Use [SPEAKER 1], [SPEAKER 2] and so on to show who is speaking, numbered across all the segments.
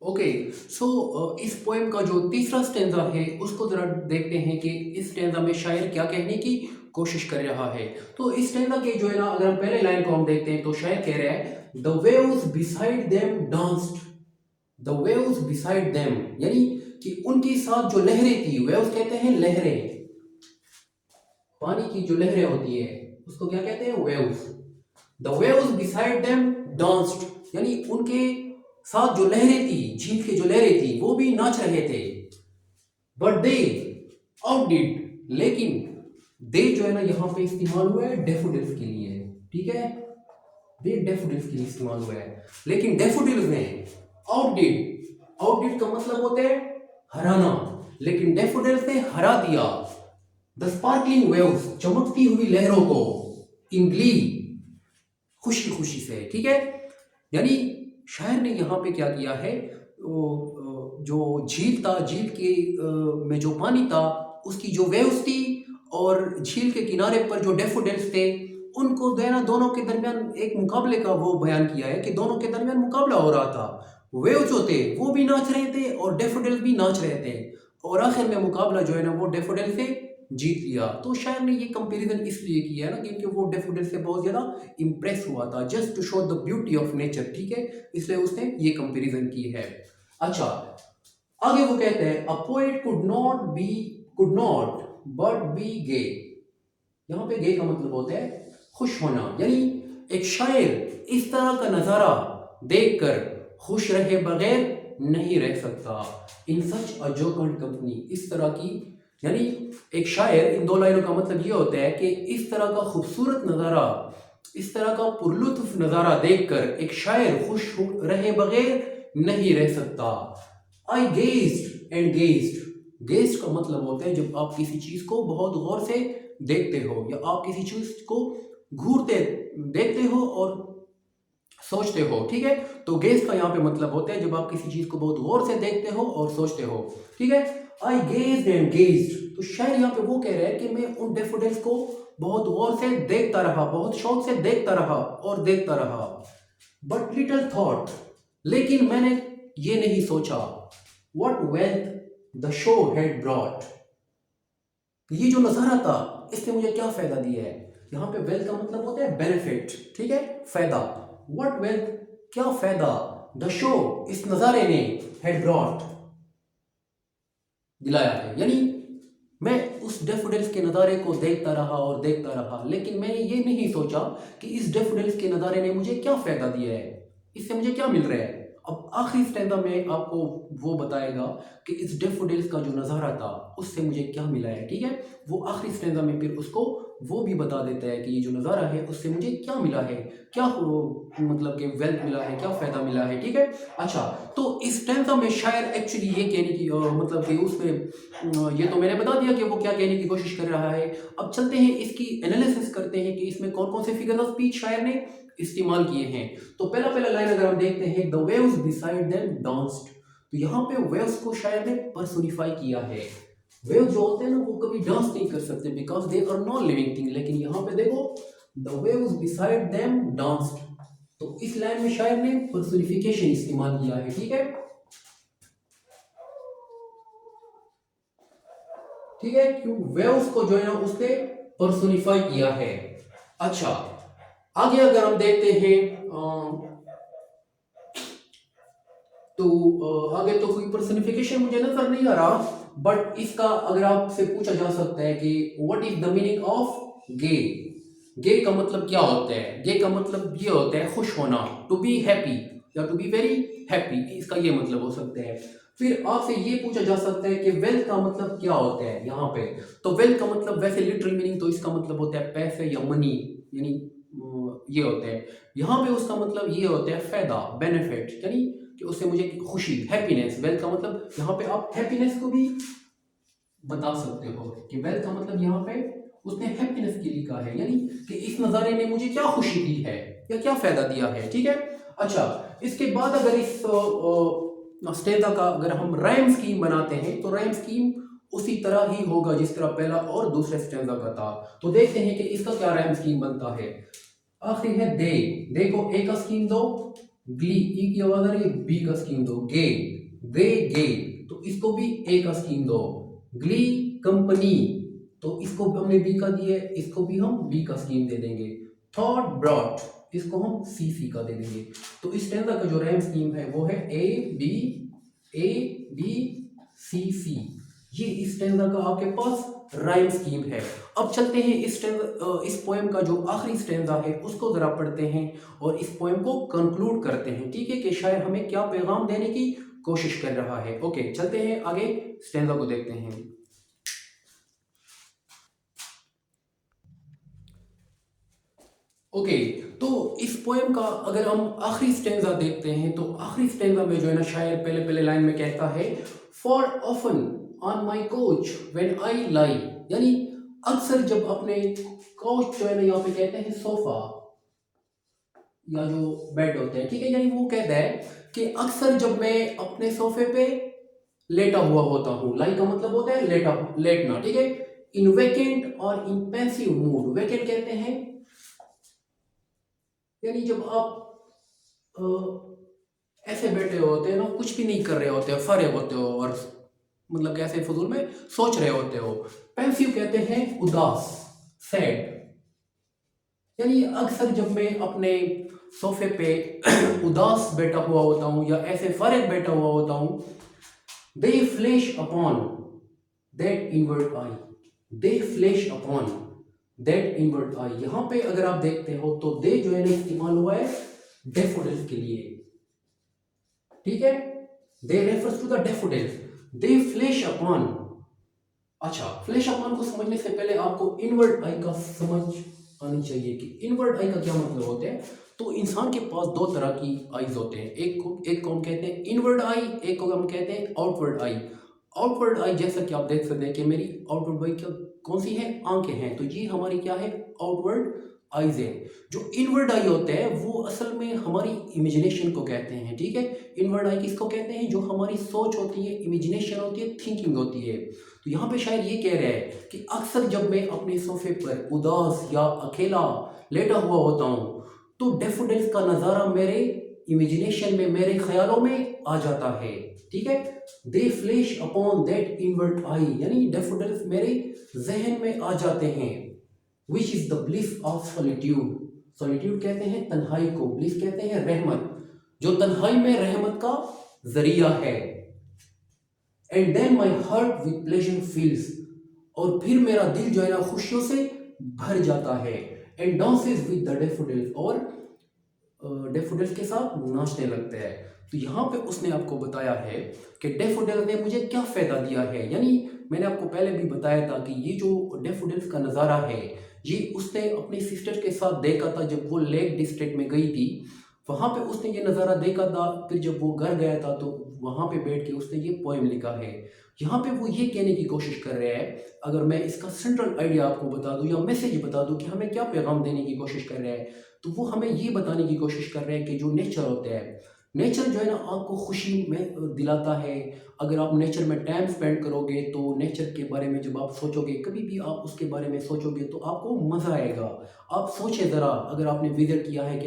[SPEAKER 1] Okay. सो इस poem का जो तीसरा स्टेंजा है उसको जरा देखते हैं कि इस स्टेंजा में शायर क्या कहने की कोशिश कर रहा है। तो इस स्टेंजा के जो है ना, अगर हम पहले लाइन को हम देखते हैं तो शायर कह रहा है the waves beside them danced. The waves beside them यानी कि उनके साथ जो लहरें थी, वेव्स कहते हैं लहरें, पानी की जो लहरें होती है उसको क्या कहते हैं, waves. The waves beside them danced यानी उनके साथ जो लहरें थी, झील के जो लहरें थी वो भी नाच रहे थे। बट दे आउटडिड, लेकिन दे जो है ना यहाँ पे इस्तेमाल हुआ है डेफोडिल्स के लिए, ठीक है। दे डेफोडिल्स के लिए इस्तेमाल हुआ है, लेकिन डेफोडिल्स ने आउटडिड, आउटडिड का मतलब होता है हराना, लेकिन डेफोडिल्स ने हरा दिया द स्पार्कलिंग वेव्स, चमकती हुई लहरों को, इन ग्ली, खुशी खुशी से, ठीक है। यानी शायर ने यहाँ पे क्या किया है, जो झील था, झील के में जो पानी था उसकी जो वेव्स थी और झील के किनारे पर जो डेफोडिल्स थे, उनको दोनों के दरमियान एक मुकाबले का वो बयान किया है कि दोनों के दरमियान मुकाबला हो रहा था। वेव जो थे वो भी नाच रहे थे और डेफोडिल्स भी नाच रहे थे, और आखिर में मुकाबला जो है ना वो डेफोडिल से जीत लिया। तो शायर ने ये कंपैरिजन इसलिए किया है ना क्योंकि वो डेफोडिल से बहुत ज्यादा इंप्रेस हुआ था, just to show the beauty of nature, ठीक है, इसलिए उसने ये कंपैरिजन की है। अच्छा, आगे वो कहते हैं a poet could not but be gay. यहाँ पे गे का मतलब होता है खुश होना, यानी एक शायर इस तरह का नजारा देखकर खुश रहे बगैर नहीं रह सकता। इन सच अ जोकंड कंपनी, इस तरह की, यानी एक शायर, इन दो लाइनों का मतलब ये होता है कि इस तरह का खूबसूरत नज़ारा, इस तरह का पुरलुत्फ नज़ारा देखकर एक शायर खुश रहे बगैर नहीं रह सकता। आई गेज्ड एंड गेज्ड, गेज्ड का मतलब होता है जब आप किसी चीज़ को बहुत गौर से देखते हो या आप किसी चीज़ को घूरते देखते हो और सोचते हो, ठीक है। तो गेज का यहाँ पे मतलब होता है जब आप किसी चीज को बहुत गौर से देखते हो और सोचते हो, ठीक है। आई गेज्ड एंड गेज्ड, तो शायद यहाँ पे वो कह रहे हैं कि मैं उन डेफोडिल्स को बहुत गौर से देखता रहा, बहुत शौक से देखता रहा और देखता रहा। बट लिटिल थॉट, लेकिन मैंने ये नहीं सोचा, what wealth the show had brought, ये जो नजारा था इसने मुझे क्या फायदा दिया है। यहाँ पे वेल्थ का मतलब होता है बेनिफिट, ठीक है, फायदा। व्हाट वेल्थ, क्या फायदा, द शो, इस नजारे ने, हैड ब्रॉट, दिलाया है। यानी मैं उस डेफोडिल्स के नज़ारे को देखता रहा और देखता रहा, लेकिन मैंने ये नहीं सोचा कि इस डेफोडिल्स के नज़ारे ने मुझे क्या फायदा दिया है, इससे मुझे क्या मिल रहा है। अब आखिरी स्टैंजा में आपको वो बताएगा कि इस डेफोडिल्स का जो नज़ारा था उससे मुझे क्या मिला है, ठीक है। वो आखिरी स्टैंजा में फिर उसको वो भी बता देता है कि ये जो नज़ारा है उससे मुझे क्या मिला है, क्या मतलब कि वेल्थ मिला है, क्या फ़ायदा मिला है, ठीक है। अच्छा, तो इस स्टैंजा में शायर एक्चुअली ये कहने की मतलब कि उसमें ये तो मैंने बता दिया कि वो क्या कहने की कोशिश कर रहा है। अब चलते हैं इसकी एनालिसिस करते हैं कि इसमें कौन कौन से फिगर ऑफ स्पीच शायर ने इस्तेमाल किए हैं। तो पहला पहला लाइन अगर हम देखते हैं, the waves beside them danced, तो यहाँ पे वेव्स को शायर ने पर्सोनिफाई किया है। वेव जो होते हैं ना वो कभी डांस नहीं कर सकते because they are non living thing, लेकिन यहाँ पे देखो the waves beside them danced, तो इस लाइन में शायर ने पर्सोनिफिकेशन इस्तेमाल किया है, ठीक है, ठीक है, क्यों वेव्स को जो है ना उसने पर्सोनिफाई किया है। अच्छा, आगे अगर हम देखते हैं तो आगे तो कोई पर्सनिफिकेशन मुझे नजर नहीं आ रहा, बट इसका अगर आपसे पूछा जा सकता है कि what is the meaning of gay. Gay का मतलब क्या होता है, गे का मतलब ये होता है खुश होना, टू बी हैप्पी या टू बी वेरी हैप्पी, इसका ये मतलब हो सकता है। फिर आपसे ये पूछा जा सकता है कि वेल्थ का मतलब क्या होता है यहाँ पे। तो वेल्थ का मतलब वैसे लिटरल मीनिंग तो इसका मतलब होता है पैसे या मनी, यानी ये होता है। यहाँ पे उसका मतलब ये होता है फायदा, बेनिफिट, यानी कि उससे मुझे खुशी, हैप्पीनेस। वेल्थ का मतलब यहाँ पे आप हैप्पीनेस को भी बता सकते हो कि वेल्थ का मतलब यहाँ पे उसने हैप्पीनेस के लिए लिखा है, यानी कि इस नज़ारे ने मुझे क्या खुशी दी है या क्या फायदा दिया है, ठीक है। अच्छा, इसके बाद अगर इस स्टेजा का अगर हम राइम स्कीम बनाते हैं तो राइम स्कीम उसी तरह ही होगा जिस तरह पहला और दूसरे स्टेजा का था। तो देखते हैं कि इसका क्या राइम स्कीम बनता है। आखिरी है दे, दे को ए का स्कीम दो, ग्ली, ई की आवाज आ रही है, बी का स्कीम दो, गे, दे गे, तो इसको भी ए का स्कीम दो, ग्ली कंपनी, तो इसको भी हमने बी का दिया है, इसको भी हम बी का स्कीम दे देंगे। थॉट ब्रॉट, इसको हम सी सी का दे देंगे। तो इस स्टैंजा का जो रैम स्कीम है वो है A B, A B C सी। ये इस स्टैंजा का आपके पास राइम स्कीम है। अब चलते हैं इस पोएम का जो आखिरी स्टैंजा है उसको जरा पढ़ते हैं और इस पोएम को कंक्लूड करते हैं, ठीक है, कि शायर हमें क्या पैगाम देने की कोशिश कर रहा है। ओके, चलते हैं आगे, स्टैंजा को देखते हैं। ओके, तो इस पोएम का अगर हम आखिरी स्टैंजा देखते हैं तो आखिरी स्टैंजा में जो है ना शायर पहले पहले लाइन में कहता है, for often on my couch when I lie, यानी अक्सर जब अपने कोच जो है ना यहाँ पे कहते हैं सोफा या जो बेड होते हैं, ठीक है, यानी वो कहता है कि अक्सर जब मैं अपने सोफे पे लेटा हुआ होता हूँ, लाई का मतलब होता है लेटना, ठीक है, इन वेकेंट और इन पेंसिव मूड, वेकेंट कहते हैं यानी जब आप ऐसे बैठे होते हैं ना, कुछ भी नहीं कर रहे होते हो, फारिग होते हो और मतलब कैसे फजूल में सोच रहे होते हो। पेंसिव कहते हैं उदास, सैड, यानी अक्सर जब मैं अपने सोफे पे उदास बैठा हुआ होता हूँ या ऐसे फारिग बैठा हुआ होता हूँ, दे flash upon that inward I, they flash upon that inward आई, यहाँ पे अगर आप देखते हो तो दे जो है ना इस्तेमाल हुआ है डेफोडिल्स के लिए, ठीक है, they refers to the daffodils, they flash upon. अच्छा, फ्लैश अपॉन को समझने से पहले आपको इनवर्ड आई का समझ आनी चाहिए कि इनवर्ड आई का क्या मतलब होता है। तो इंसान के पास दो तरह की आईज होते हैं, एक को हम कहते हैं इनवर्ड आई, एक को हम कहते हैं आउटवर्ड आई। आउटवर्ड आई जैसा कि आप देख सकते हैं कि मेरी आउटवर्ड आई क्या कौन सी है, आंखें हैं, तो ये हमारी क्या है, आउटवर्ड आईज है। जो इनवर्ड आई होते हैं वो असल में हमारी इमेजिनेशन को कहते हैं, ठीक है, इनवर्ड आई किसको कहते हैं, जो हमारी सोच होती है, इमेजिनेशन होती है, थिंकिंग होती है। तो यहाँ पे शायद ये कह रहा है कि अक्सर जब मैं अपने सोफे पर उदास या अकेला लेटा हुआ होता हूँ तो डेफोडिल्स का नज़ारा मेरे इमेजिनेशन में, मेरे ख्यालों में आ जाता है, ठीक है, they flash upon that inward eye, यानी डेफोडिल्स मेरे जहन में आ जाते हैं। Which is the bliss of solitude, solitude कहते हैं तन्हाई को, ब्लिस कहते हैं रहमत, जो तन्हाई में रहमत का जरिया है। And then my heart with pleasure feels, और फिर मेरा दिल जो है ना खुशियों से भर जाता है। And dances with the daffodils, और डेफोडिल्स के साथ नाचने लगते हैं। तो यहाँ पे उसने आपको बताया है कि डेफोडिल ने मुझे क्या फ़ायदा दिया है, यानी मैंने आपको पहले भी बताया था कि ये जो डेफोडिल्स का नज़ारा है ये उसने अपनी सिस्टर के साथ देखा था जब वो लेक डिस्ट्रिक्ट में गई थी, वहाँ पे उसने ये नज़ारा देखा था। फिर जब वो घर गया था तो वहाँ पे बैठ के उसने ये पोएम लिखा है। यहाँ पे वो ये कहने की कोशिश कर रहे हैं, अगर मैं इसका सेंट्रल आइडिया आपको बता दूँ या मैसेज बता दूँ कि हमें क्या पैगाम देने की कोशिश कर रहे हैं, तो वो हमें ये बताने की कोशिश कर रहे हैं कि जो नेचर होता है, नेचर जो है ना आपको खुशी में दिलाता है। अगर आप नेचर में टाइम स्पेंड करोगे तो नेचर के बारे में जब आप सोचोगे, कभी भी आप उसके बारे में सोचोगे तो आपको मज़ा आएगा। आप सोचें ज़रा, अगर आपने विजिट किया है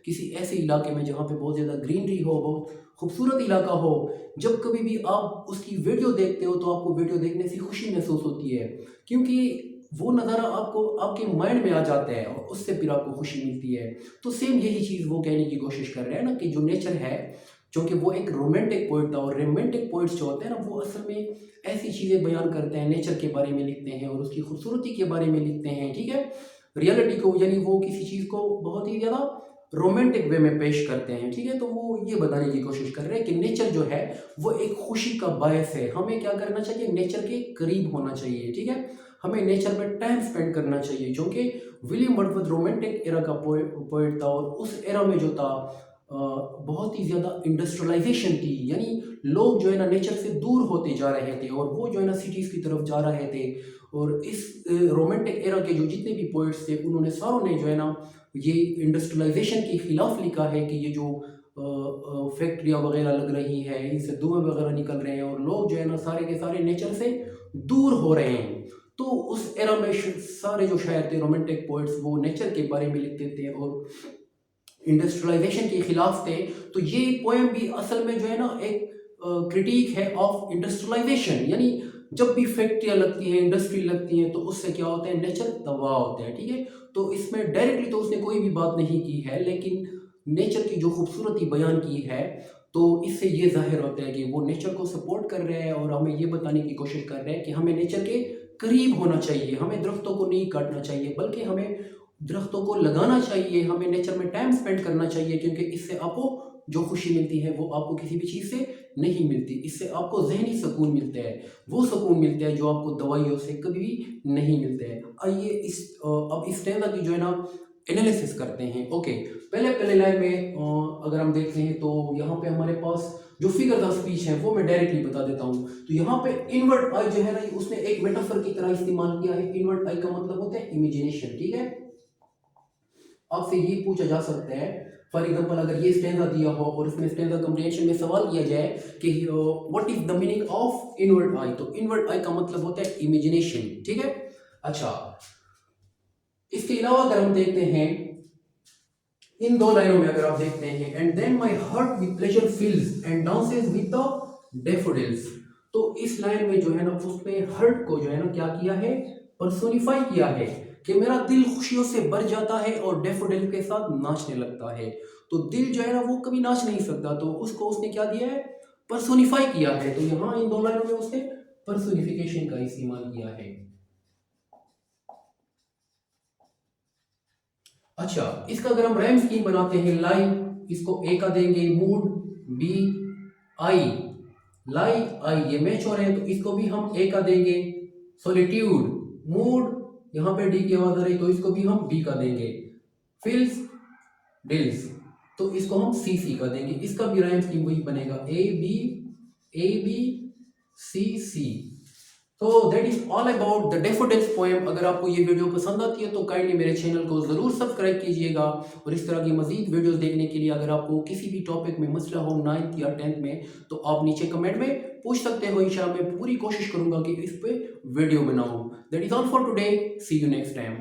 [SPEAKER 1] किसी ऐसे इलाके में जहाँ पे बहुत ज़्यादा ग्रीनरी हो, बहुत खूबसूरत इलाका हो, जब कभी भी आप उसकी वीडियो देखते हो तो आपको वीडियो देखने से खुशी महसूस होती है, क्योंकि वो नज़ारा आपको आपके माइंड में आ जाता है और उससे फिर आपको खुशी मिलती है। तो सेम यही चीज़ वो कहने की कोशिश कर रहे हैं ना कि जो नेचर है, क्योंकि वो एक रोमांटिक पोइट था और रोमांटिक पोइट्स जो होते हैं ना वो असल में ऐसी चीज़ें बयान करते हैं, नेचर के बारे में लिखते हैं और उसकी खूबसूरती के बारे में लिखते हैं, ठीक है, रियलिटी को, यानी वो किसी चीज़ को बहुत ही ज़्यादा रोमांटिक वे में पेश करते हैं, ठीक है। तो वो ये बताने की कोशिश कर रहे हैं कि नेचर जो है वो एक खुशी का बायस है, हमें क्या करना चाहिए, नेचर के करीब होना चाहिए, ठीक है, हमें नेचर में टाइम स्पेंड करना चाहिए। क्योंकि विलियम वर्ड्सवर्थ रोमांटिक एरा का पोएट था और उस एरा में जो था बहुत ही ज़्यादा इंडस्ट्रियलाइजेशन थी, यानी लोग जो है ना नेचर से दूर होते जा रहे थे और वो जो है ना सिटीज़ की तरफ जा रहे थे। और इस रोमांटिक एरा के जो जितने भी पोइट्स थे उन्होंने सारों ने जो है ना ये इंडस्ट्रियलाइजेशन के खिलाफ लिखा है कि ये जो फैक्ट्रियाँ वगैरह लग रही है, इनसे धुएँ वगैरह निकल रहे हैं और लोग जो है ना सारे के सारे नेचर से दूर हो रहे हैं। तो उस एरा में सारे जो शायर थे रोमांटिक पोइट्स वो नेचर के बारे में लिखते थे और इंडस्ट्रियलाइजेशन के खिलाफ थे। तो ये पोएम भी असल में जो है ना एक क्रिटिक है ऑफ इंडस्ट्रियलाइजेशन, यानी जब भी फैक्ट्रियाँ लगती हैं, इंडस्ट्री लगती हैं, तो उससे क्या होता है, नेचर तबाह होता है। ठीक है, तो इसमें डायरेक्टली तो उसने कोई भी बात नहीं की है, लेकिन नेचर की जो खूबसूरती बयान की है, तो इससे ये जाहिर होता है कि वो नेचर को सपोर्ट कर रहे हैं और हमें ये बताने की कोशिश कर रहे हैं कि हमें नेचर के करीब होना चाहिए, हमें दरख्तों को नहीं काटना चाहिए, बल्कि हमें दरख्तों को लगाना चाहिए, हमें नेचर में टाइम स्पेंड करना चाहिए, क्योंकि इससे आपको जो खुशी मिलती है वो आपको किसी भी चीज़ से नहीं मिलती। इससे आपको ज़हनी सुकून मिलता है, वो सुकून मिलता है जो आपको दवाइयों से कभी भी नहीं मिलता है। आइए अब इस स्टैंजा की जो है ना एनालिसिस करते हैं। ओके, पहले पहले लाइन में अगर हम देखते हैं तो यहाँ पे हमारे पास जो फिगर ऑफ स्पीच है वो मैं डायरेक्टली बता देता हूँ। तो यहाँ पे इनवर्ट आई जो है ना, उसने एक मेटाफर की तरह इस्तेमाल किया है। इनवर्ट आई का मतलब होता है इमेजिनेशन। ठीक है, आपसे ये पूछा जा सकता है, फॉर एग्जांपल अगर ये स्टैंजा दिया हो और इसमें स्टैंजा कंप्रीहेंशन में सवाल किया जाए कि what is the meaning of inward eye, तो इनवर्ट आई का मतलब होता है इमेजिनेशन। ठीक है, अच्छा, इसके अलावा अगर हम देखते हैं इन दो लाइनों में, अगर आप देखते हैं, and then my heart with pleasure fills and dances with the daffodils, तो इस लाइन में जो है ना उसने हर्ट को जो है ना क्या किया है, पर्सोनिफाई किया है, कि मेरा दिल खुशियों से भर जाता है और डैफोडिल के साथ नाचने लगता है। तो दिल जो है ना वो कभी नाच नहीं सकता, तो उसको उसने क्या दिया है, पर्सोनिफाई किया है। तो यहाँ इन दो लाइनों में उसने पर्सोनिफिकेशन का इस्तेमाल किया है। अच्छा, इसका अगर हम रैम स्कीम बनाते हैं, लाई, इसको ए का देंगे, मूड बी, आई, लाई आई, ये मैच हो रहे हैं, तो इसको भी हम ए का देंगे। सोलिट्यूड, मूड, यहाँ पे डी की आवाज आ रही, तो इसको भी हम बी का देंगे। फिल्स, डिल्स, तो इसको हम सी सी का देंगे। इसका भी रैम स्कीम वही बनेगा, ए बी सी सी। तो that is all about the daffodils poem. अगर आपको ये वीडियो पसंद आती है तो काइंडली मेरे चैनल को ज़रूर सब्सक्राइब कीजिएगा, और इस तरह की मजीद वीडियोस देखने के लिए अगर आपको किसी भी टॉपिक में मसला हो 9th या 10th में, तो आप नीचे कमेंट में पूछ सकते हो। इंशाल्लाह मैं पूरी कोशिश करूंगा कि इस पे वीडियो बनाऊं। That is all for today, see you next time.